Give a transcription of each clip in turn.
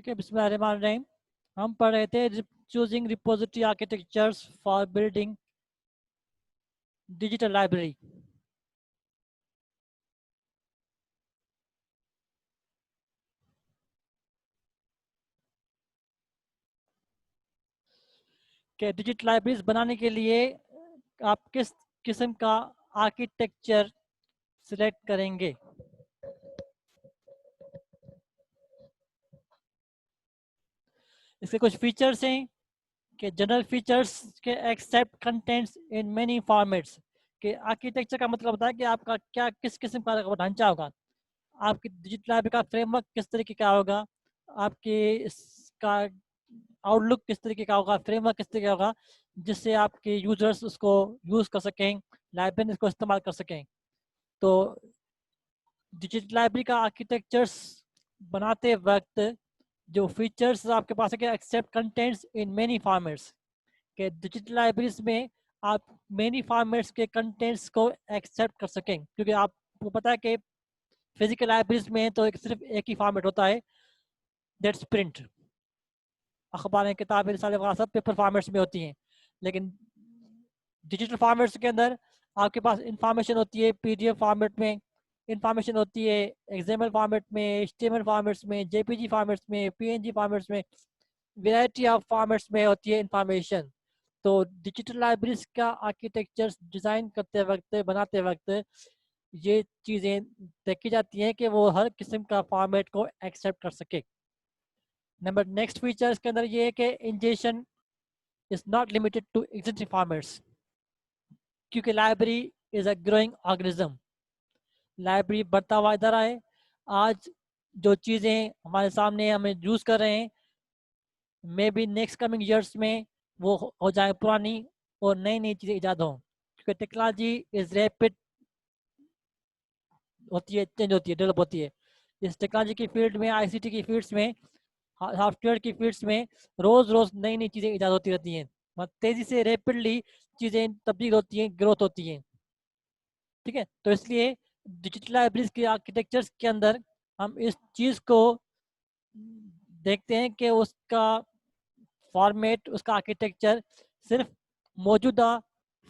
ठीक है, बिस्मिल्लाहिर्रहमानिर्रहीम। हम पढ़ रहे थे choosing repository architectures for building digital library. के डिजिटल लाइब्रेरीज बनाने के लिए आप किस किस्म का आर्किटेक्चर सिलेक्ट करेंगे? इसके कुछ फीचर्स हैं कि जनरल फीचर्स के accept contents in many formats. के आर्किटेक्चर का मतलब होता है कि आपका क्या किस किस्म का ढांचा होगा, आपकी डिजिटल लाइब्रेरी का फ्रेमवर्क किस तरीके का होगा, आपके इसका आउटलुक किस तरीके का होगा, फ्रेमवर्क किस तरीके का होगा, जिससे आपके यूजर्स उसको यूज कर सकें, लाइब्रेरी को इस्तेमाल कर सकें। तो डिजिटल लाइब्रेरी का आर्किटेक्चर्स बनाते वक्त जो फीचर्स आपके पास है कि accept contents in many formats. के डिजिटल लाइब्रेरीज में आप मेनी फॉर्मेट्स के कंटेंट्स को एक्सेप्ट कर सकें, क्योंकि आपको पता है कि फिजिकल लाइब्रेरीज में तो सिर्फ एक ही फॉर्मेट होता है, दैट्स प्रिंट। अखबारें, किताबें, रिसाले वगैरह सब पेपर फॉर्मेट्स में होती हैं, लेकिन डिजिटल फॉर्मेट्स के अंदर आपके पास इंफॉर्मेशन होती है पीडीएफ फॉर्मेट में, इंफॉर्मेशन होती है एक्सएमएल फॉर्मेट में, एचटीएमएल फॉर्मेट्स में, जेपीजी फॉर्मेट्स में, पीएनजी फॉर्मेट्स में, वैरायटी ऑफ फॉर्मेट्स में होती है इंफॉर्मेशन। तो डिजिटल लाइब्रेरीज का आर्किटेक्चर डिज़ाइन करते वक्त, बनाते वक्त ये चीज़ें देखी जाती हैं कि वो हर किस्म का फॉर्मेट को एक्सेप्ट कर सके। नंबर नेक्स्ट फीचर इसके अंदर ये है कि injection is not limited to existing formats, क्योंकि library is a growing organism. Library बढ़ता हुआ इधर आए, आज जो चीज़ें हमारे सामने हमें यूज़ कर रहे हैं, may be next coming years में वो हो जाए पुरानी और नई नई चीज़ें ईजाद हों, क्योंकि टेक्नोलॉजी इज रैपिड होती है, चेंज होती है, डेवलप होती है। इस टेक्नोलॉजी की फील्ड में, आईसीटी की फील्ड्स में, सॉफ्टवेयर की फील्ड्स में रोज रोज नई नई चीज़ें ईजाद होती रहती हैं, मतलब तेजी से रैपिडली चीज़ें तब्दील होती हैं, ग्रोथ होती हैं। ठीक है, तो इसलिए डिजिटल लाइब्रेरीज के आर्किटेक्चर्स के अंदर हम इस चीज़ को देखते हैं कि उसका फॉर्मेट, उसका आर्किटेक्चर सिर्फ मौजूदा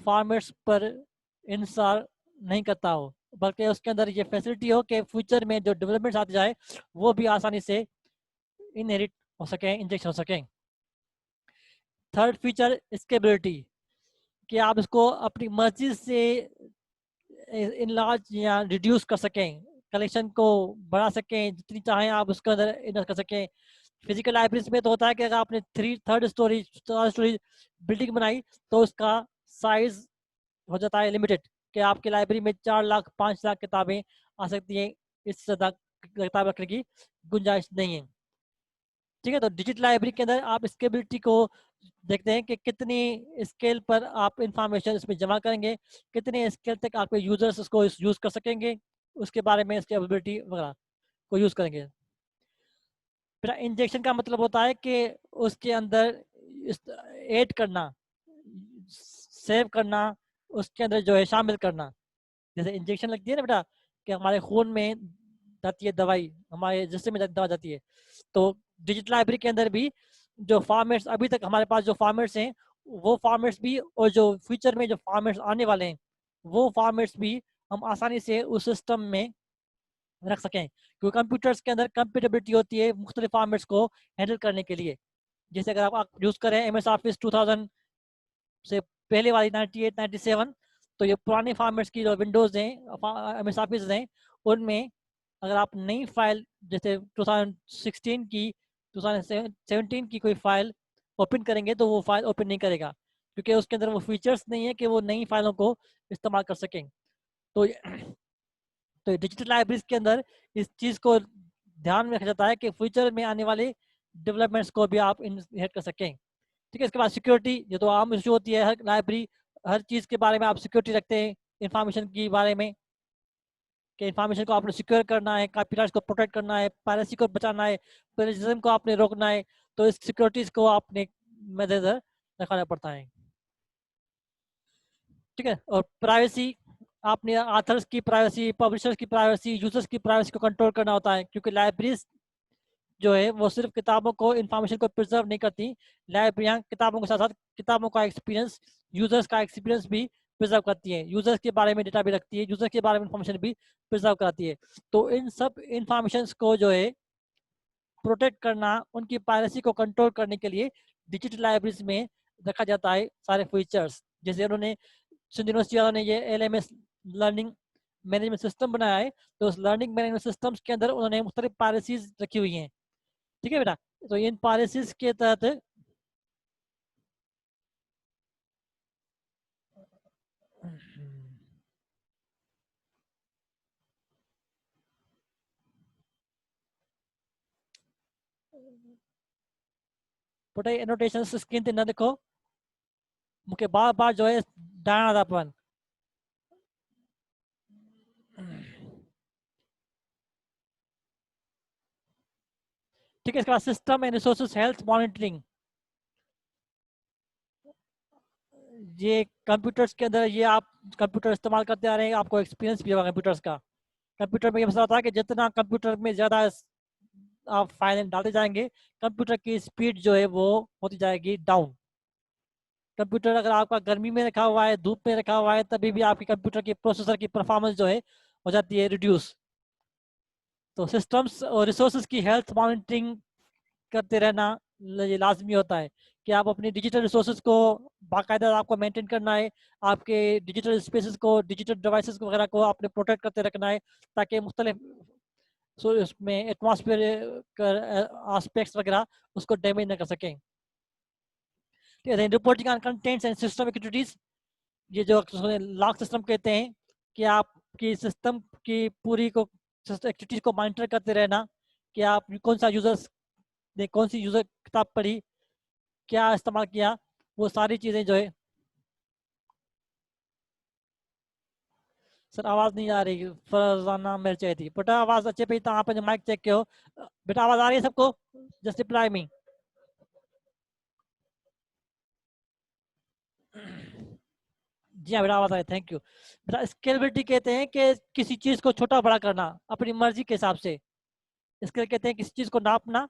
फॉर्मेट्स पर इंसार नहीं करता हो, बल्कि उसके अंदर ये फैसिलिटी हो कि फ्यूचर में जो डेवलपमेंट्स आते जाए वो भी आसानी से इनहेरिट हो सकें, इंजेक्शन हो सकें। थर्ड फीचर स्केलेबिलिटी, कि आप इसको अपनी मर्जी से इनलार्ज या रिड्यूस कर सकें, कलेक्शन को बढ़ा सकें, जितनी चाहें आप उसके अंदर इन्वेस्ट कर सकें। फिजिकल लाइब्रेरीज में तो होता है कि अगर आपने थर्ड स्टोरी बिल्डिंग बनाई तो उसका साइज हो जाता है लिमिटेड, कि आपकी लाइब्रेरी में 4 लाख 5 लाख किताबें आ सकती हैं, इससे ज़्यादा किताब रखने की गुंजाइश नहीं है। ठीक है, तो डिजिटल लाइब्रेरी के अंदर आप स्केलेबिलिटी को देखते हैं कि कितनी स्केल पर आप इंफॉर्मेशन इसमें जमा करेंगे, कितने स्केल तक आपके यूजर्स उसको यूज कर सकेंगे, उसके बारे में स्केलेबिलिटी वगैरह को यूज करेंगे। फिर इंजेक्शन का मतलब होता है कि उसके अंदर ऐड करना, सेव करना, उसके अंदर जो है शामिल करना। जैसे इंजेक्शन लगती है ना बेटा, कि हमारे खून में जाती है दवाई, हमारे जिस्म में दवा जाती है, तो डिजिटल लाइब्रेरी के अंदर भी जो फॉर्मेट्स अभी तक हमारे पास जो फॉर्मेट्स हैं, वो फॉर्मेट्स भी, और जो फ्यूचर में जो फॉर्मेट्स आने वाले हैं वो फॉर्मेट्स भी हम आसानी से उस सिस्टम में रख सकें, क्योंकि कंप्यूटर्स के अंदर कंपेटेबिलिटी होती है मुख्तलिफ फॉर्मेट्स को हैंडल करने के लिए। जैसे अगर आप यूज़ करें एम एस ऑफिस 2000 से पहले वाली 98 97, तो ये पुराने फॉर्मेट्स की जो विंडोज़ हैं, एम एस ऑफिस हैं, उनमें अगर आप नई फाइल जैसे 2016 की, 2017 की कोई फाइल ओपन करेंगे तो वो फाइल ओपन नहीं करेगा, क्योंकि उसके अंदर वो फीचर्स नहीं है कि वो नई फाइलों को इस्तेमाल कर सकें। तो तो डिजिटल लाइब्रेरीज के अंदर इस चीज़ को ध्यान में रखा जाता है कि फ्यूचर में आने वाले डेवलपमेंट्स को भी आप इनहेरिट कर सकें। ठीक है, इसके बाद सिक्योरिटी, ये तो आम इशू होती है, हर लाइब्रेरी हर चीज़ के बारे में आप सिक्योरिटी रखते हैं, इंफॉर्मेशन के बारे में, कि इंफॉर्मेशन को आपने सिक्योर करना है, कॉपीराइट्स को प्रोटेक्ट करना है, पायरेसी को बचाना है, प्लेजरिज्म को आपने रोकना है, तो इस सिक्योरिटीज को आपने मद्देनजर रखना पड़ता है। ठीक है, और प्राइवेसी, आपने ऑथर्स की प्राइवेसी, पब्लिशर्स की प्राइवेसी, यूजर्स की प्राइवेसी को कंट्रोल करना होता है, क्योंकि लाइब्रेरीज जो है वो सिर्फ किताबों को इंफॉर्मेशन को प्रिजर्व नहीं करती, लाइब्रेरियां किताबों के साथ साथ किताबों का एक्सपीरियंस, यूजर्स का एक्सपीरियंस भी प्रिजर्व करती है, यूजर्स के बारे में डेटा भी रखती है, यूजर्स के बारे में इंफॉर्मेशन भी प्रिजर्व कराती है। तो इन सब इंफॉर्मेशन को जो है प्रोटेक्ट करना, उनकी पायरेसी को कंट्रोल करने के लिए डिजिटल लाइब्रेरीज में रखा जाता है सारे फीचर्स। जैसे उन्होंने सिंध यूनिवर्सिटी वालों ने ये LMS लर्निंग मैनेजमेंट सिस्टम बनाया है, तो उस लर्निंग मैनेजमेंट सिस्टम्स के अंदर उन्होंने मुख्तलिफ पॉलिसीज रखी हुई हैं। ठीक है बेटा, तो इन पॉलिसीज के तहत बेटा एनोटेशन स्क्रीन ते न देखो, मुझे बार बार जो है डायना था अपन। ठीक है, इसके बाद system and resources health monitoring. ये कंप्यूटर्स के अंदर ये आप कंप्यूटर इस्तेमाल करते आ रहे हैं, आपको एक्सपीरियंस भी होगा कंप्यूटर्स का। कंप्यूटर में ये मसला होता है कि जितना कंप्यूटर में ज़्यादा आप फाइल डालते जाएंगे, कंप्यूटर की स्पीड जो है वो होती जाएगी डाउन। कंप्यूटर अगर आपका गर्मी में रखा हुआ है, धूप में रखा हुआ है, तभी भी आपके कंप्यूटर की प्रोसेसर की परफॉर्मेंस जो है हो जाती है रिड्यूस। तो सिस्टम्स और रिसोर्सेज की हेल्थ मॉनिटरिंग करते रहना ये लाजमी होता है कि आप अपनी डिजिटल रिसोर्सेज को बाकायदा आपको मेंटेन करना है, आपके डिजिटल स्पेसेस को, डिजिटल डिवाइसेस वगैरह को आपने प्रोटेक्ट करते रखना है, ताकि मुख्तलिफ उसमें एटमॉस्फेयर आस्पेक्ट्स वगैरह उसको डैमेज ना कर सकें। Reporting on contents and system activities, ये जो लॉक सिस्टम कहते हैं कि आपकी सिस्टम की पूरी को एक्टिविटीज को मॉनिटर करते रहना कि आप कौन सा यूजर्स ने कौन सी यूजर किताब पढ़ी, क्या इस्तेमाल किया, वो सारी चीजें जो है। सर आवाज नहीं आ रही, फरजाना मिल चाहिए थी बेटा, आवाज अच्छे पे तो आप माइक चेक करो बेटा, आवाज आ रही है सबको? Just reply me. जी हाँ बेटा, आवाज आ रही है, थैंक यू बेटा। स्केलेबिलिटी कहते हैं कि किसी चीज को छोटा बड़ा करना अपनी मर्जी के हिसाब से, स्केल कहते हैं किसी चीज को नापना।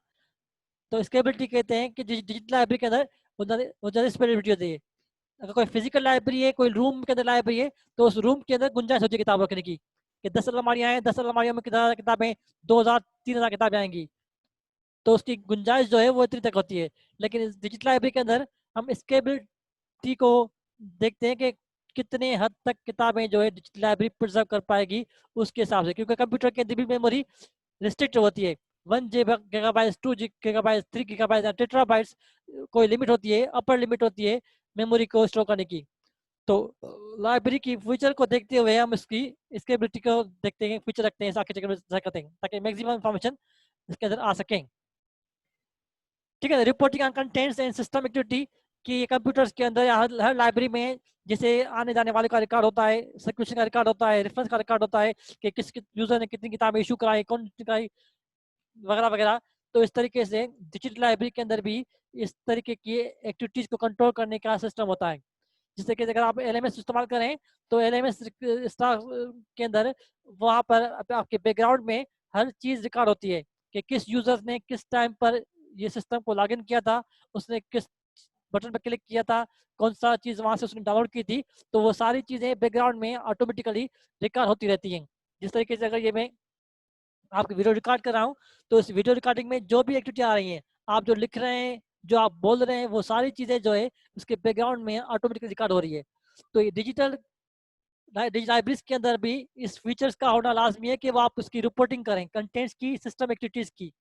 तो स्केलेबिलिटी कहते हैं कि डिजिटल लाइब्रेरी के अंदर वो ज़्यादा स्केलेबिलिटी होती है। अगर कोई फिजिकल लाइब्रेरी है, कोई रूम के अंदर लाइब्रेरी है, तो उस रूम के अंदर गुंजाइश होती है किताब रखने की, कि 10 अलमारियां हैं, 10 अलमारियों में किताबें 2000-3000 किताबें आएंगी, तो उसकी गुंजाइश जो है वो इतनी तक होती है। लेकिन इस डिजिटल लाइब्रेरी के अंदर हम स्केलेबिलिटी को देखते हैं कि कितने हद तक किताबें जो है डिजिटल लाइब्रेरी प्रिजर्व कर पाएगी उसके हिसाब से, क्योंकि कंप्यूटर के अंदर भी मेमोरी रिस्ट्रिक्ट होती है। 1 GB, 2 GB, 3 GB, टेट्राबाइट्स, कोई लिमिट होती है, अपर लिमिट होती है मेमोरी को स्टोर करने की। तो लाइब्रेरी की फीचर को देखते हुए हम इसकी स्केलेबिलिटी को देखते हैं, फीचर रखते हैं, आर्किटेक्चर करते हैं ताकि मैक्सिमम इंफॉर्मेशन इसके अंदर आ सकें। ठीक है, reporting on contents and system activity कि कंप्यूटर्स के अंदर या हर लाइब्रेरी में जैसे आने जाने वाले का रिकॉर्ड होता है, सर्कुलेशन का रिकॉर्ड होता है, रेफरेंस का रिकॉर्ड होता है कि किस यूजर ने कितनी किताबें इशू कराई, कौन कराई, वगैरह वगैरह। तो इस तरीके से डिजिटल लाइब्रेरी के अंदर भी इस तरीके की एक्टिविटीज को कंट्रोल करने का सिस्टम होता है। जिससे कि अगर आप LMS इस्तेमाल करें तो LMS के अंदर वहाँ पर आपके बैकग्राउंड में हर चीज रिकॉर्ड होती है कि किस यूजर ने किस टाइम पर ये सिस्टम को लॉगिन किया था, उसने किस बटन पर क्लिक किया था, कौन सा चीज वहां से उसने डाउनलोड की थी। तो वो सारी चीजें बैकग्राउंड में ऑटोमेटिकली रिकॉर्ड होती रहती हैं। जिस तरीके से अगर ये मैं आपकी वीडियो रिकॉर्ड कर रहा हूँ, तो इस वीडियो रिकॉर्डिंग में जो भी एक्टिविटी आ रही है, आप जो लिख रहे हैं, जो आप बोल रहे हैं, वो सारी चीजें जो है उसके बैकग्राउंड में ऑटोमेटिकली रिकॉर्ड हो रही है। तो ये डिजिटल लाइब्रेरीज के अंदर भी इस फीचर्स का होना लाजमी है कि वो आप उसकी रिपोर्टिंग करें कंटेंट्स की, सिस्टम एक्टिविटीज की,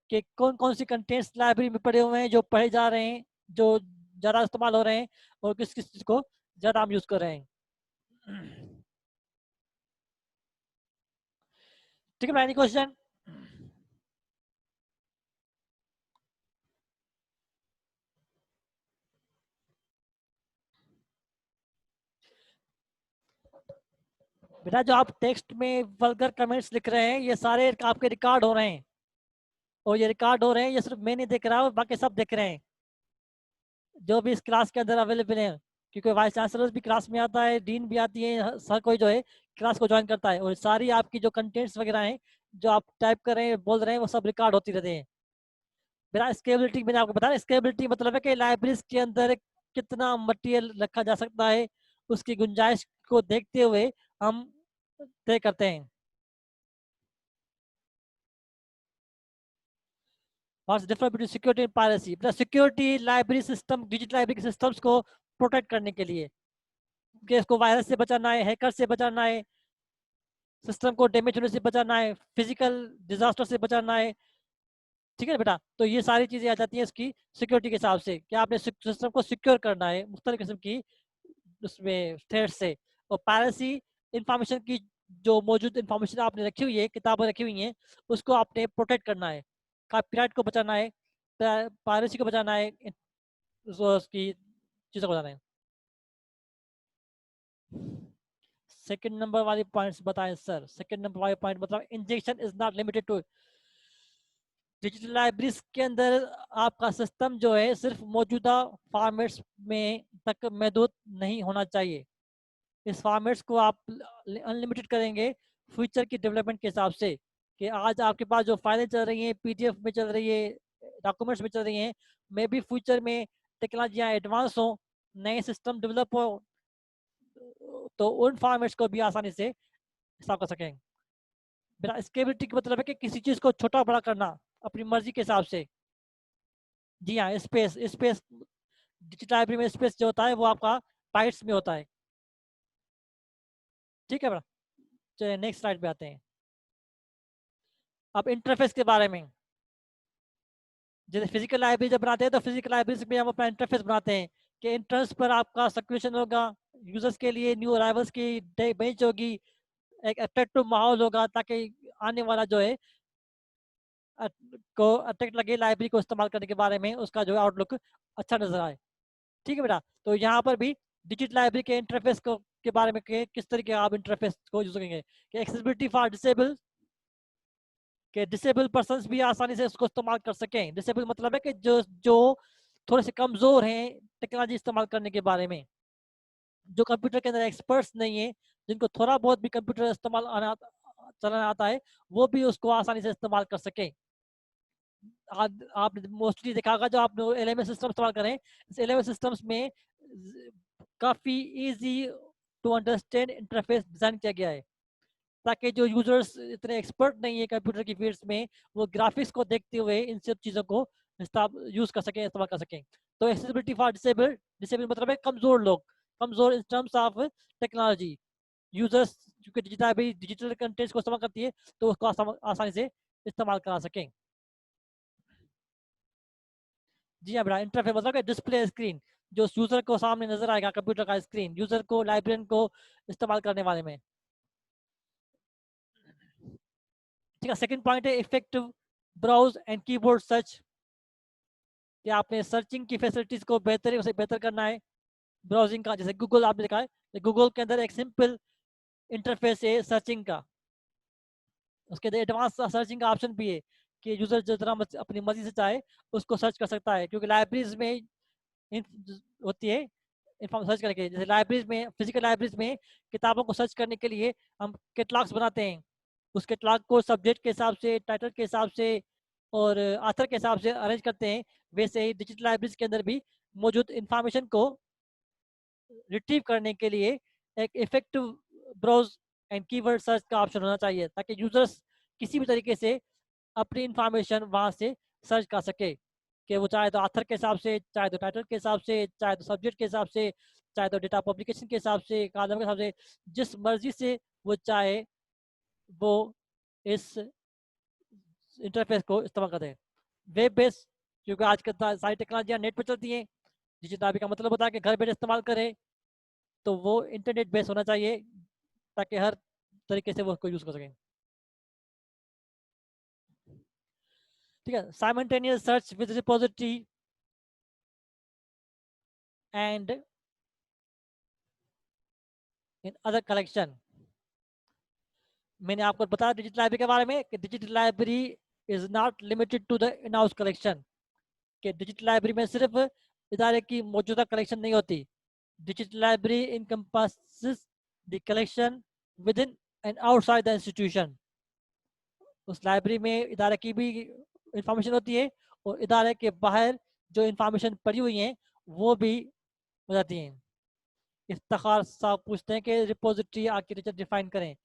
कि कौन कौन सी कंटेंट्स लाइब्रेरी में पड़े हुए हैं, जो पढ़े जा रहे हैं, जो ज़्यादा इस्तेमाल हो रहे हैं, और किस किस चीज़ को ज़्यादा हम यूज़ कर रहे हैं। ठीक है, एनी क्वेश्चन? बेटा जो आप टेक्स्ट में वल्गर कमेंट्स लिख रहे हैं, ये सारे आपके रिकॉर्ड हो रहे हैं, और ये रिकॉर्ड हो रहे हैं, ये सिर्फ मैं नहीं देख रहा हूँ, बाकी सब देख रहे हैं जो भी इस क्लास के अंदर अवेलेबल है। क्योंकि वाइस चांसलर भी क्लास में आता है, डीन भी आती है, हर कोई जो है क्लास को ज्वाइन करता है, और सारी आपकी जो कंटेंट्स वगैरह हैं जो आप टाइप कर रहे हैं, बोल रहे हैं, वो सब रिकॉर्ड होती रहते हैं। मेरा स्केलेबिलिटी मैंने आपको बताया, स्केलेबिलिटी मतलब है कि लाइब्रेरीज के अंदर कितना मटेरियल रखा जा सकता है, उसकी गुंजाइश को देखते हुए हम तय करते हैं। What's difference between security and piracy? Security library system, digital library के सिस्टम्स को प्रोटेक्ट करने के लिए, कि इसको वायरस से बचाना है, हैकर से बचाना है, सिस्टम को डैमेज होने से बचाना है, फिजिकल डिजास्टर से बचाना है। ठीक है बेटा, तो ये सारी चीजें आ जाती हैं इसकी सिक्योरिटी के हिसाब से, कि आपने सिस्टम को सिक्योर करना है मुख्तलिफ किस्म की उसमें थ्रेड से। और पायरेसी, इंफॉर्मेशन की जो मौजूद इंफॉर्मेशन आपने रखी हुई है, किताबें रखी हुई हैं, उसको आपने प्रोटेक्ट करना है, कॉपीराइट को बचाना है, पायरेसी को बचाना है, उसकी चीज़ों को बचाना है। सेकंड नंबर वाली पॉइंट्स बताएं सर। सेकंड नंबर वाली पॉइंट मतलब injection is not limited to digital libraries के अंदर। आपका सिस्टम जो है सिर्फ मौजूदा फॉर्मेट्स में तक महदूद नहीं होना चाहिए। इस फॉर्मेट्स को आप अनलिमिटेड करेंगे फ्यूचर की डेवलपमेंट के हिसाब से, कि आज आपके पास जो फाइलें चल रही हैं पीडीएफ में चल रही है, डॉक्यूमेंट्स में चल रही हैं, मे बी फ्यूचर में टेक्नोलॉजियाँ एडवांस हो, नए सिस्टम डेवलप हो, तो उन फॉर्मेट्स को भी आसानी से हिसाब कर सकें। मेरा स्केलेबिलिटी का मतलब है कि किसी चीज़ को छोटा बड़ा करना अपनी मर्जी के हिसाब से। जी हाँ, स्पेस स्पेस डिजिटल लाइब्रेरी में स्पेस जो होता है वो आपका बाइट्स में होता है। ठीक है बेटा, चलिए नेक्स्ट स्लाइड पे आते हैं। अब इंटरफेस के बारे में, जैसे फिजिकल लाइब्रेरी जब बनाते हैं तो फिजिकल लाइब्रेरी में हम अपना इंटरफेस बनाते हैं, कि इंट्रेंस पर आपका सर्कुलेशन होगा, यूजर्स के लिए न्यू अराइवल्स की बेंच होगी, एक अट्रैक्टिव माहौल होगा, ताकि आने वाला जो है को अट्रैक्ट लगे लाइब्रेरी को इस्तेमाल करने के बारे में, उसका जो आउटलुक अच्छा नजर आए। ठीक है बेटा, तो यहाँ पर भी डिजिटल लाइब्रेरी के इंटरफेस को के बारे में किस तरीके आप इंटरफेस को यूज करेंगे, कि एक्सेसिबिलिटी फॉर डिसेबल, कि डिसेबल पर्सन भी आसानी से उसको इस्तेमाल कर सकें। डिसेबल मतलब है कि जो जो थोड़े से कमजोर हैं टेक्नोलॉजी इस्तेमाल करने के बारे में, जो कंप्यूटर के अंदर एक्सपर्ट्स नहीं है, जिनको थोड़ा बहुत भी कंप्यूटर इस्तेमाल चलाना आता है, वो भी उसको आसानी से इस्तेमाल कर सकें। आपने मोस्टली देखा होगा जो आप एलएमएस सिस्टम इस्तेमाल करें, इस एलएमएस सिस्टम्स में काफ़ी easy to understand interface design किया गया है, ताकि जो यूजर्स इतने एक्सपर्ट नहीं है कंप्यूटर की फील्ड्स में, वो ग्राफिक्स को देखते हुए इन सब चीज़ों को यूज कर सकें, इस्तेमाल कर सकें। तो एक्सेसिबिलिटी फॉर डिसेबल, डिसेबल मतलब है कमजोर लोग, कमजोर in terms of technology users, क्योंकि डिजिटल कंटेंट्स को इस्तेमाल करती है, तो उसको आसानी से इस्तेमाल करा सकें। जी हाँ बेटा, इंटरफेस मतलब डिस्प्ले स्क्रीन, जो यूजर को सामने नजर आएगा, कंप्यूटर का स्क्रीन, यूजर को लाइब्रेरियन को इस्तेमाल करने वाले में। ठीक है, सेकंड पॉइंट है effective browse and keyboard search, कि आपने सर्चिंग की फैसिलिटीज को बेहतर उसे बेहतर करना है। ब्राउजिंग का, जैसे गूगल आपने देखा है, गूगल के अंदर एक सिंपल इंटरफेस है सर्चिंग का, उसके अंदर एडवांस सर्चिंग का ऑप्शन भी है, कि यूजर जितना अपनी मर्जी से चाहे उसको सर्च कर सकता है, क्योंकि लाइब्रेरीज में होती है इन्फॉर्म सर्च करके। जैसे लाइब्रेरीज में, फिजिकल लाइब्रेरीज में किताबों को सर्च करने के लिए हम कैटलॉग्स बनाते हैं, उस कैटलॉग को सब्जेक्ट के हिसाब से, टाइटल के हिसाब से और आथर के हिसाब से अरेंज करते हैं। वैसे ही डिजिटल लाइब्रेरीज के अंदर भी मौजूद इंफॉर्मेशन को रिट्रीव करने के लिए एक effective browse and keyword search का ऑप्शन होना चाहिए, ताकि यूजर्स किसी भी तरीके से अपनी इंफॉर्मेशन वहां से सर्च कर सके, कि वो चाहे तो ऑथर के हिसाब से, चाहे तो टाइटल के हिसाब से, चाहे तो सब्जेक्ट के हिसाब से, चाहे तो डेटा पब्लिकेशन के हिसाब से, कॉलम के हिसाब से, जिस मर्जी से वो चाहे वो इस इंटरफेस को इस्तेमाल करते हैं। वेब बेस्ड, क्योंकि आजकल सारी टेक्नोलॉजियाँ नेट पर चलती हैं, डिजिटल का मतलब होता है कि घर बैठे इस्तेमाल करें, तो वो इंटरनेट बेस्ड होना चाहिए, ताकि हर तरीके से वो उसको यूज कर सकें। ठीक है, simultaneous search with repository and in other collection. मैंने आपको बताया डिजिटल लाइब्रेरी के बारे में, कि digital library is not limited to the in house collection, कि डिजिटल लाइब्रेरी में सिर्फ इदारे की मौजूदा कलेक्शन नहीं होती। Digital library encompasses the collection within and outside the institution, उस लाइब्रेरी में इदारे की भी इंफॉर्मेशन होती है और इदारे के बाहर जो इंफॉर्मेशन पड़ी हुई है वो भी हो जाती हैं। इफ्तिखार साहब पूछते हैं कि रिपोजिटरी आर्किटेक्चर डिफाइन करें।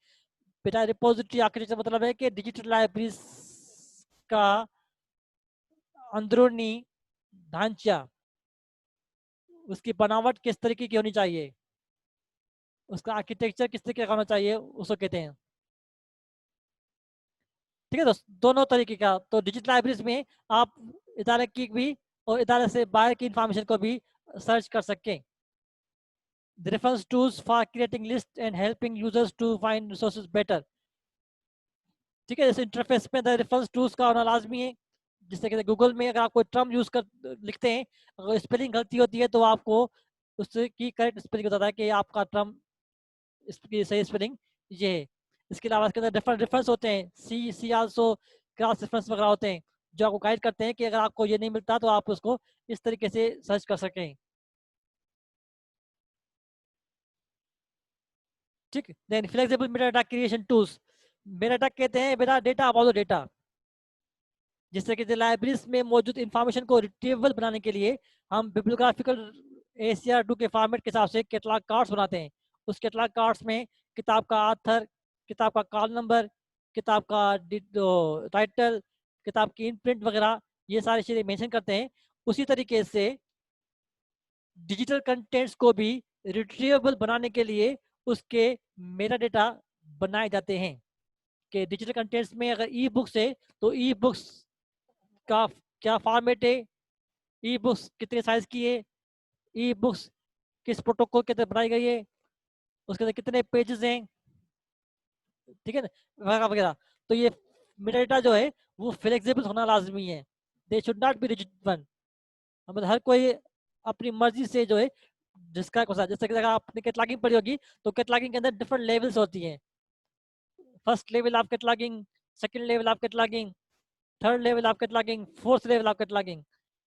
बेटा रिपोजिटरी आर्किटेक्चर मतलब है कि डिजिटल लाइब्रेरी का अंदरूनी ढांचा, उसकी बनावट किस तरीके की होनी चाहिए, उसका आर्किटेक्चर किस तरीके का होना चाहिए, उसको कहते हैं। ठीक है दोस्त, दोनों तरीके का। तो डिजिटल लाइब्रेरीज में आप इदारे की भी और इदारे से बाहर की इंफॉर्मेशन को भी सर्च कर सकें। The reference tools for creating lists and helping users to find resources better। ठीक है, जैसे इंटरफेस पे रेफरेंस टूल्स का होना लाजमी है। जिससे कि गूगल में अगर आप कोई टर्म यूज कर लिखते हैं, अगर स्पेलिंग गलती होती है तो आपको उसकी करेक्ट स्पेलिंग बताता है कि आपका टर्म इसकी सही स्पेलिंग ये है। इसके अलावा इसके अंदर डिफरेंट रेफरेंस होते हैं, सी आल्सो क्रॉस रेफरेंस वगैरह होते हैं जो आपको गाइड करते हैं कि अगर आपको ये नहीं मिलता तो आप उसको इस तरीके से सर्च कर सकें। ठीक, then flexible metadata creation tools. Metadata कहते हैं बेटा डेटा अबाउट द डेटा, जिससे कि लाइब्रेरीज में मौजूद इंफॉर्मेशन को रिट्रीवेबल बनाने के लिए हम बिब्लियोग्राफिकल ACR2 के फॉर्मेट के हिसाब से कैटलॉग कार्ड्स बनाते हैं। उस कैटलॉग कार्ड्स में किताब का आथर, किताब का कॉल नंबर, किताब का टाइटल, किताब की इन प्रिंट वगैरह ये सारी चीज़ें मेंशन करते हैं। उसी तरीके से डिजिटल कंटेंट्स को भी रिट्रीवेबल बनाने के लिए उसके मेटा डेटा बनाए जाते हैं। कि डिजिटल कंटेंट्स में अगर ई बुक्स है तो ई बुक्स का क्या फॉर्मेट है, ई बुक्स कितने साइज की है, ई बुक्स किस प्रोटोकॉल के तहत बनाई गई है, उसके अंदर कितने पेजेस हैं, ठीक है ना, वगैरह वगैरह। तो ये मेटा डेटा जो है वो फ्लेक्सिबल होना लाजमी है। They should not be rigid one. मतलब हर कोई अपनी मर्जी से जो है जिसका को जैसे कि अगर आपने कैटलॉगिंग पढ़ी होगी तो कैटलॉगिंग के अंदर डिफरेंट लेवल्स होती हैं। First level of cataloguing, second level of cataloguing, third level of cataloguing, fourth level of cataloguing.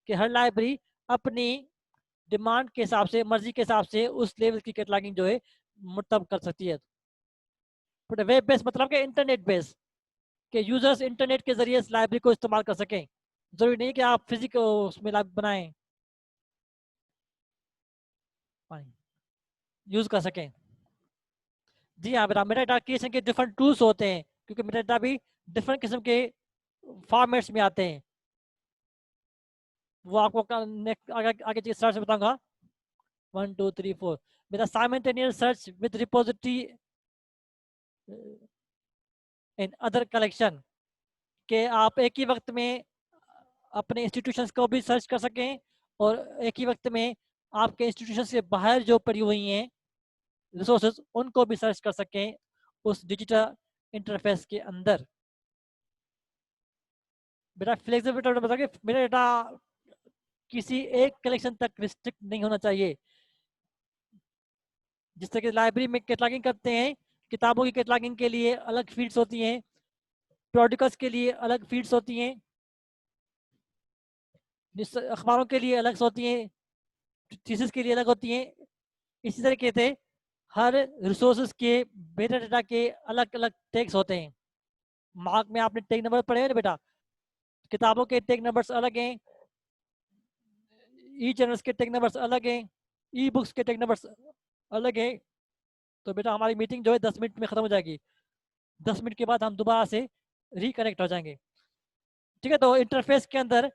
कि हर लाइब्रेरी अपनी डिमांड के हिसाब से, मर्जी के हिसाब से उस लेवल की कैटलॉगिंग जो है मुर्तब कर सकती है। बट वेब बेस्ड मतलब कि इंटरनेट बेस्ड, कि यूजर्स इंटरनेट के जरिए इस लाइब्रेरी को इस्तेमाल कर सकें। जरूरी नहीं कि आप फिजिकल उसमें बनाएं, यूज कर सकें। जी हाँ बेटा, मेटा डाटा क्रिएशन के डिफरेंट टूल्स होते हैं, क्योंकि मेटा डाटा भी डिफरेंट किस्म के फॉर्मेट्स में आते हैं। वो आपको नेक्स्ट आगे आगे चीज सर्च बताऊंगा। 1 2 3 4 मेरा simultaneous search with repository in other collection, के आप एक ही वक्त में अपने इंस्टीट्यूशंस को भी सर्च कर सकें और एक ही वक्त में आपके इंस्टीट्यूशन से बाहर जो पड़ी हुई हैं रिसोर्सेज उनको भी सर्च कर सकें उस डिजिटल इंटरफेस के अंदर। मेरा फ्लेक्सिबिलिटी बता के मेरा डेटा किसी एक कलेक्शन तक रिस्ट्रिक्ट नहीं होना चाहिए। जिस तरह की लाइब्रेरी में कैटलॉगिंग करते हैं, किताबों की कैटलॉगिंग के लिए अलग फीड्स होती हैं, प्रोडिकल्स के लिए अलग फीड्स होती हैं, अखबारों के लिए अलग होती हैं, थीसिस के लिए अलग होती हैं। इसी तरीके से हर रिसोर्सेज के मेटा डेटा के अलग अलग टैग्स होते हैं। मार्क में आपने टैग नंबर पढ़े हैं ना बेटा, किताबों के टैग नंबर्स अलग हैं, ई जर्नल्स के टैग नंबर्स अलग हैं, ई बुक्स के टैग नंबर्स अलग हैं। तो बेटा हमारी मीटिंग जो है 10 मिनट में खत्म हो जाएगी। 10 मिनट के बाद हम दोबारा से रिकनेक्ट हो जाएंगे। ठीक है, तो इंटरफेस के अंदर,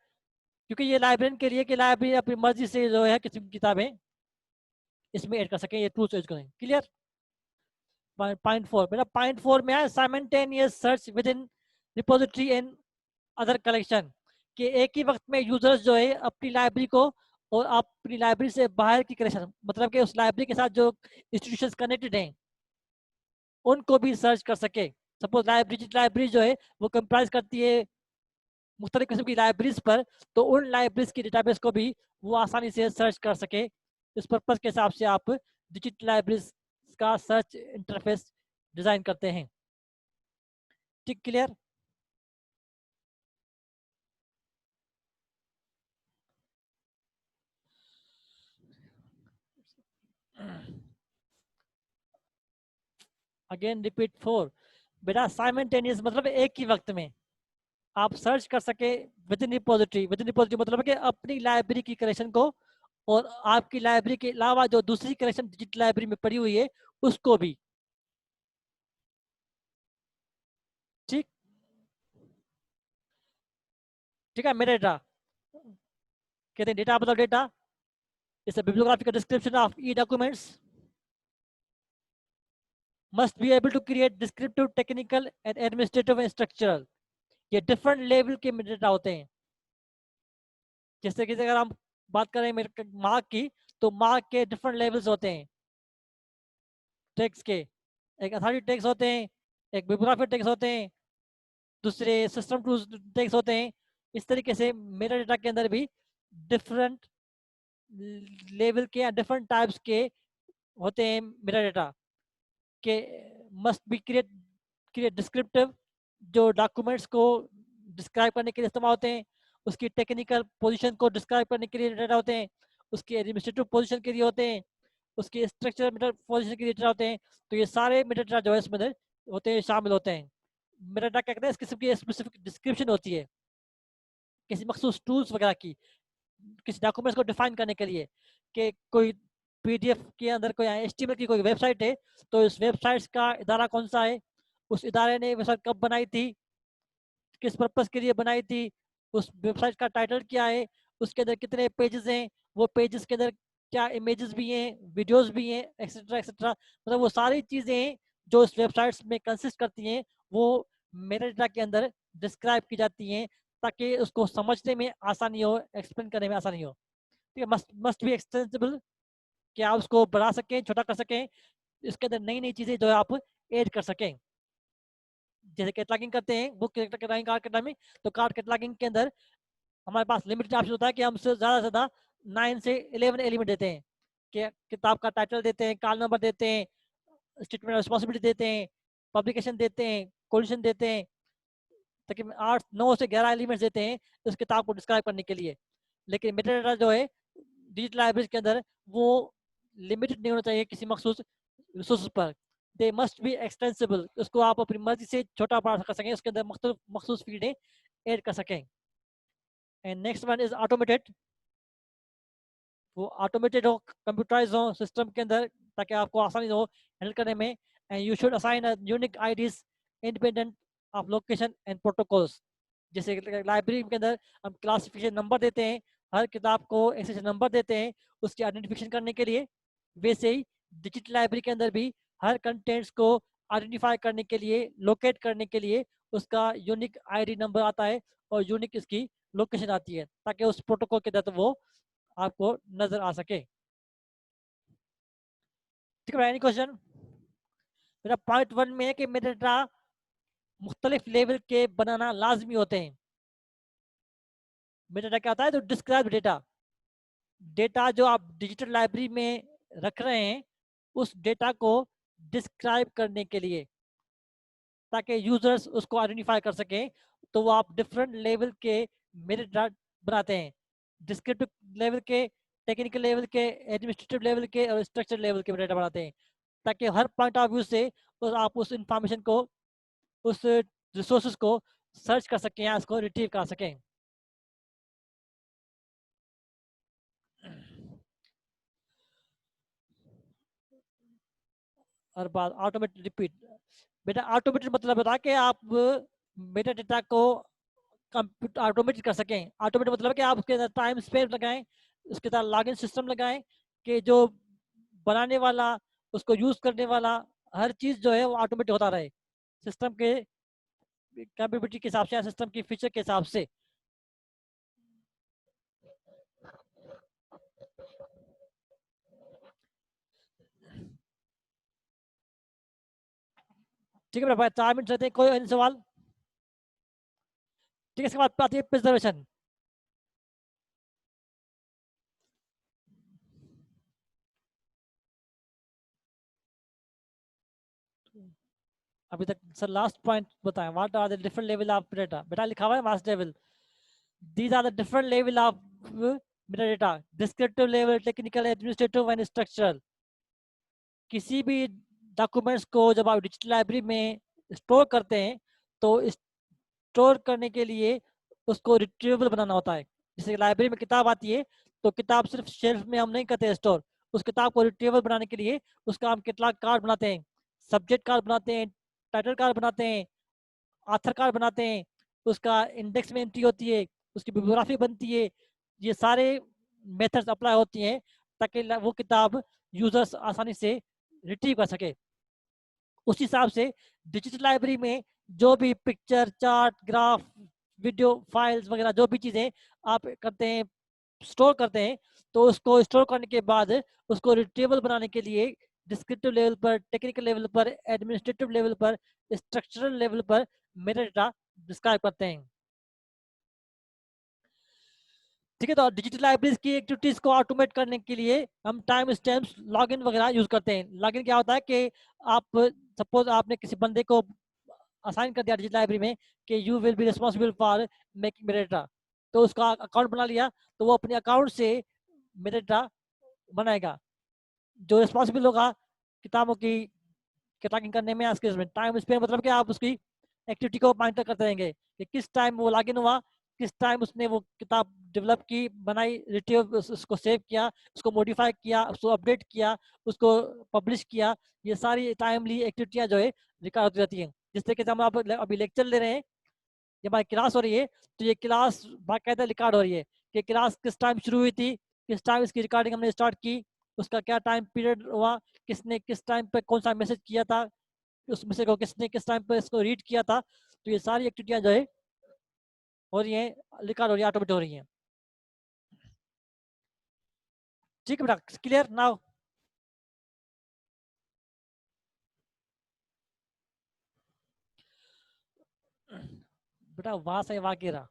क्योंकि ये लाइब्रेरियन के लिए कि लाइब्रेरी अपनी मर्जी से जो है किसी किताबें इसमें ऐड कर सकें, ये टूल्स यूज करें। क्लियर। पॉइंट 4 बेटा, पॉइंट 4 में है simultaneous search with in repository and other collection, कि एक ही वक्त में यूजर्स जो है अपनी लाइब्रेरी को और अपनी लाइब्रेरी से बाहर की कलेक्शन, मतलब कि उस लाइब्रेरी के साथ जो इंस्टीट्यूशंस कनेक्टेड हैं उनको भी सर्च कर सके। सपोज लाइब्रेरी लाइब्रेरी जो है वो कंप्राइज करती है मुख्तलिफ किस्म की लाइब्रेरीज पर, तो उन लाइब्रेरीज की डेटाबेस को भी वो आसानी से सर्च कर सके। इस पर्पज के हिसाब से आप डिजिटल लाइब्रेरीज का सर्च इंटरफेस डिजाइन करते हैं। ठीक, क्लियर। अगेन रिपीट 4 बेटा साइमल्टेनियस मतलब एक ही वक्त में आप सर्च कर सके with in repository. With in repository मतलब है कि अपनी लाइब्रेरी की कलेक्शन को और आपकी लाइब्रेरी के अलावा जो दूसरी कलेक्शन डिजिटल लाइब्रेरी में पड़ी हुई है उसको भी। ठीक, ठीक है। मेरा डेटा कहते हैं डेटा मतलब data is a bibliographical description of e-documents must be able to create descriptive, technical and administrative and structural। ये डिफरेंट लेवल के डेटा होते हैं। जैसे कि अगर हम बात करें मेरे मार्क की, तो मार्क के डिफरेंट लेवल्स होते हैं टेक्स्ट के। एक अथॉरिटी टेक्स्ट होते हैं, एक बिब्लियोग्राफी टेक्स्ट होते हैं, दूसरे सिस्टम टूल्स टेक्स्ट होते हैं। इस तरीके से मेटा डेटा के अंदर भी डिफरेंट लेवल के या डिफरेंट टाइप्स के होते हैं मेटा डेटा के। Must be create create descriptive, जो डॉक्यूमेंट्स को डिस्क्राइब करने के लिए इस्तेमाल होते हैं। उसकी टेक्निकल पोजीशन को डिस्क्राइब करने के लिए डेटा होते हैं। उसकी एडमिनिस्ट्रेटिव पोजीशन के लिए होते हैं। उसके स्ट्रक्चर मेटा पोजीशन के लिए डेटा होते हैं। तो ये सारे मेटा डेटा जो है इसमें होते हैं, शामिल होते हैं। मेटा डेटा क्या कहते हैं, इस किस्म की स्पेसिफिक डिस्क्रिप्शन होती है किसी मखसूस टूल्स वगैरह की, किसी डॉक्यूमेंट्स को डिफाइन करने के लिए। कि कोई पीडीएफ के अंदर कोई एचटीएमएल की कोई वेबसाइट है, तो इस वेबसाइट का इदारा कौन सा है, उस इदारे ने वेबसाइट कब बनाई थी, किस पर्पस के लिए बनाई थी, उस वेबसाइट का टाइटल क्या है, उसके अंदर कितने पेजेस हैं, वो पेजेस के अंदर क्या इमेजेस भी हैं, वीडियोस भी हैं, एक्सेट्रा एक्सेट्रा। मतलब वो सारी चीज़ें जो इस वेबसाइट्स में कंसिस्ट करती हैं वो मेटा डेटा के अंदर डिस्क्राइब की जाती हैं, ताकि उसको समझने में आसानी हो, एक्सप्लेन करने में आसानी हो। ठीक है। मस्ट मस्ट बी एक्सटेंसिबल, कि आप उसको बढ़ा सकें, छोटा कर सकें, इसके अंदर नई नई चीज़ें जो है आप ऐड कर सकें। जैसे कैटलॉगिंग करते हैं, बुक कैटलॉगिंग, कार्ड कैटलॉगिंग, तो कार्ड कैटलॉगिंग के अंदर हमारे पास लिमिटेड ऑप्शन होता है कि हम ज़्यादा से ज़्यादा 9 से 11 एलिमेंट देते हैं। कि किताब का टाइटल देते हैं, कार्ड नंबर देते हैं, स्टेटमेंट ऑफ रिस्पॉन्सिबिलिटी देते हैं, पब्लिकेशन देते हैं, कोलिशन देते हैं। तकरीबन 8 9 से 11 एलिमेंट्स देते हैं उस किताब को डिस्क्राइब करने के लिए। लेकिन मेटाडाटा जो है डिजिटल लाइब्रेरी के अंदर वो लिमिटेड नहीं होना चाहिए किसी मखसूस रिसोर्स पर। दे मस्ट बी एक्सटेंसिबल, उसको आप अपनी मर्जी से छोटा बड़ा कर सकें, उसके अंदर मुख्तलिफ मखसूस फील्डें ऐड कर सकें। And next one is automated. वो ऑटोमेटेड हो, कंप्यूटराइज हो सिस्टम के अंदर, ताकि आपको आसानी हो हैंडल करने में। And you should assign unique IDs independent of location and protocols. जैसे लाइब्रेरी के अंदर हम क्लासिफिकेशन नंबर देते हैं, हर किताब को एक्सेशन नंबर देते हैं उसकी आइडेंटिफिकेशन करने के लिए, वैसे ही डिजिटल लाइब्रेरी के अंदर भी हर कंटेंट्स को आइडेंटिफाई करने के लिए, लोकेट करने के लिए उसका यूनिक आईडी नंबर आता है और यूनिक इसकी लोकेशन आती है, ताकि उस प्रोटोकॉल के तहत वो आपको नजर आ सके। ठीक है, एनी क्वेश्चन? मेरा पॉइंट वन में है कि मेरे डेटा मुख्तलिफ लेवल के बनाना लाजमी होते हैं। मेटा डेटा क्या होता है, तो डिस्क्राइब डेटा। डेटा जो आप डिजिटल लाइब्रेरी में रख रहे हैं उस डेटा को डिस्क्राइब करने के लिए, ताकि यूजर्स उसको आइडेंटिफाई कर सकें, तो वो आप डिफरेंट लेवल के मेटा डेटा बनाते हैं। डिस्क्रिप्टिव लेवल के, टेक्निकल लेवल के, एडमिनिस्ट्रेटिव लेवल के और स्ट्रक्चर लेवल के डेटा बनाते हैं, ताकि हर पॉइंट ऑफ व्यू से आप उस इंफॉर्मेशन को, उस रिसोर्सेज को सर्च कर सकें या उसको रिट्रीव कर सकें। हर बार ऑटोमेटिक रिपीट। बेटा ऑटोमेटिक मतलब होता है कि आप मेटा डेटा को कंप्यूटर ऑटोमेटिक कर सकें। ऑटोमेटिक मतलब है कि आप उसके अंदर टाइम स्पेस लगाएं, उसके साथ लॉगिन सिस्टम लगाएं, कि जो बनाने वाला, उसको यूज करने वाला हर चीज जो है वो ऑटोमेटिक होता रहे, सिस्टम के कैपेबिलिटी के हिसाब से या सिस्टम की फीचर के हिसाब से। ठीक है भाई, 4 मिनट रहते हैं, कोई अन्य सवाल? ठीक है, इसके बाद आती है प्रिजर्वेशन। अभी तक सर लास्ट पॉइंट बताएं, what are the different level of data. बेटा लिखा हुआ है mass level, these are the different level of metadata: descriptive level, technical, administrative and structural। किसी भी डॉक्यूमेंट्स को जब आप डिजिटल लाइब्रेरी में स्टोर करते हैं तो स्टोर करने के लिए उसको रिट्रीवेबल बनाना होता है। जैसे लाइब्रेरी में किताब आती है तो किताब सिर्फ शेल्फ में हम नहीं करते स्टोर, उस किताब को रिट्रीवेबल बनाने के लिए उसका हम कैटलॉग कार्ड बनाते हैं, सब्जेक्ट कार्ड बनाते हैं, टाइटल कार्ड बनाते हैं, आथर कार्ड बनाते हैं, उसका इंडेक्स में एंट्री होती है, उसकी बिब्लियोग्राफी बनती है। ये सारे मेथड्स अप्लाई होती हैं ताकि वो किताब यूजर्स आसानी से रिट्रीव कर सके। उस हिसाब से डिजिटल लाइब्रेरी में जो भी picture, chart, graph, video files वगैरह जो भी चीज़ें आप करते हैं, स्टोर करते हैं, तो उसको स्टोर करने के बाद उसको रिट्रीवेबल बनाने के लिए डिस्क्रिप्टिव लेवल पर, टेक्निकल लेवल पर, एडमिनिस्ट्रेटिव लेवल पर, स्ट्रक्चरल लेवल पर मेटा डेटा डिस्क्राइब करते हैं। ठीक है, तो डिजिटल लाइब्रेरीज की एक्टिविटीज को ऑटोमेट करने के लिए हम टाइम स्टैम्प्स, लॉगिन वगैरह यूज करते हैं। लॉगिन क्या होता है कि आप सपोज आपने किसी बंदे को असाइन कर दिया डिजिटल लाइब्रेरी में कि you will be responsible for making Meta data, तो उसका अकाउंट बना लिया तो वो अपने अकाउंट से मेटा डेटा बनाएगा। जो रिस्पॉन्सिबल होगा किताबों की ट्रैकिंग करने में, में टाइम स्पेन मतलब कि आप उसकी एक्टिविटी को मॉनिटर करते रहेंगे कि किस टाइम वो लॉगिन हुआ, किस टाइम उसने वो किताब डेवलप की, बनाई, रिट्रीव, उसको सेव किया, उसको मॉडिफाई किया, उसको अपडेट किया, उसको पब्लिश किया। ये सारी टाइमली एक्टिविटियां जो है रिकॉर्ड होती रहती हैं। जिस तरीके से हम आप अभी लेक्चर ले रहे हैं, जब हमारी क्लास हो रही है तो ये क्लास बाकायदा रिकॉर्ड हो रही है कि क्लास किस टाइम शुरू हुई थी, किस टाइम इसकी रिकॉर्डिंग हमने स्टार्ट की, उसका क्या टाइम पीरियड हुआ, किसने किस टाइम पे कौन सा मैसेज किया था, उस मैसेज को किसने किस टाइम पे इसको रीड किया था। तो ये सारी एक्टिविटियां जो है हो रही हैं, रिकॉर्ड हो रही है, ऑटोमेट हो रही हैं। ठीक है बेटा, क्लियर नाउ? बेटा वहां से वहां गिरा।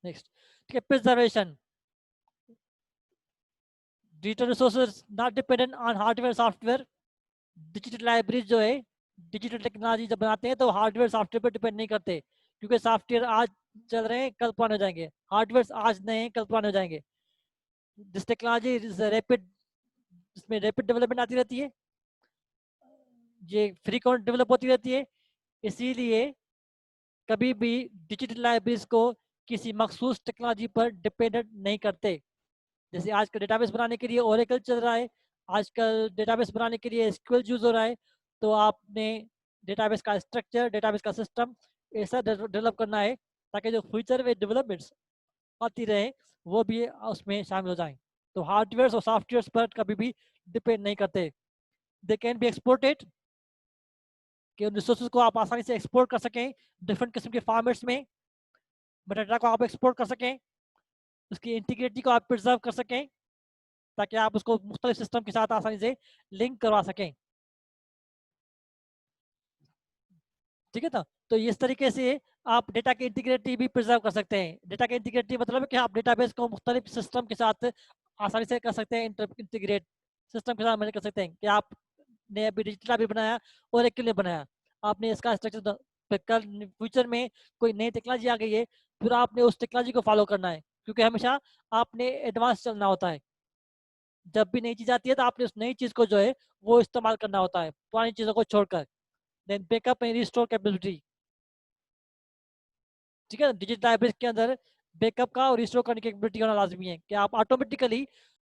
नेक्स्ट, ठीक है, preservation. Digital resources not dependent on hardware software. Digital library जो है, डिजिटल टेक्नोलॉजी जब बनाते हैं तो हार्डवेयर सॉफ्टवेयर पर डिपेंड नहीं करते, क्योंकि सॉफ्टवेयर आज चल रहे हैं कल पुराने हो जाएंगे, हार्डवेयर आज नए हैं कल पुराने हो जाएंगे। दिस टेक्नोलॉजी इज रैपिड, इसमें रैपिड डेवलपमेंट आती रहती है, ये फ्रीक्वेंट डेवलप होती रहती है। इसीलिए कभी भी डिजिटल लाइब्रेरीज को किसी मखसूस टेक्नोलॉजी पर डिपेंडेंट नहीं करते। जैसे आजकल डेटाबेस बनाने के लिए ओरेकल चल रहा है, आजकल डेटाबेस बनाने के लिए एसक्यूएल यूज हो रहा है, तो आपने डेटाबेस का स्ट्रक्चर, डेटाबेस का सिस्टम ऐसा डेवलप करना है ताकि जो फ्यूचर में डेवलपमेंट्स आती रहे वो भी उसमें शामिल हो जाएं। तो हार्डवेयर और सॉफ्टवेयर पर कभी भी डिपेंड नहीं करते। दे कैन बी एक्सपोर्टेड, कि उन रिसोर्सेज को आप आसानी से एक्सपोर्ट कर सकें डिफरेंट किस्म के फॉर्मेट्स में, मेटाडाटा को आप एक्सपोर्ट कर सकें, उसकी इंटीग्रिटी को आप प्रिजर्व कर सकें ताकि आप उसको मुख्तलिफ सिस्टम के साथ आसानी से लिंक करवा सकें। ठीक है ना? तो इस तरीके से आप डेटा की इंटीग्रिटी भी प्रिजर्व कर सकते हैं। डेटा की इंटीग्रिटी मतलब है कि आप डेटाबेस को मुख्तलिफ सिस्टम के साथ आसानी से कर सकते हैं, इंटीग्रेट सिस्टम के साथ मैनेज कर सकते हैं कि आपने अभी डिजिटल भी बनाया और एक के लिए बनाया, आपने इसका स्ट्रक्चर कल फ्यूचर में कोई नई टेक्नोलॉजी आ गई है, फिर आपने उस टेक्नोलॉजी को फॉलो करना है, क्योंकि हमेशा आपने एडवांस चलना होता है। जब भी नई चीज आती है तो आपने उस नई चीज को जो है वो इस्तेमाल करना होता है पुरानी चीजों को छोड़कर। Then backup and restore capability. ठीक है, डिजिटल लाइब्रेरी के अंदर बैकअप का और रिस्टोर करने की कैपेबिलिटी होना लाजमी है कि आप ऑटोमेटिकली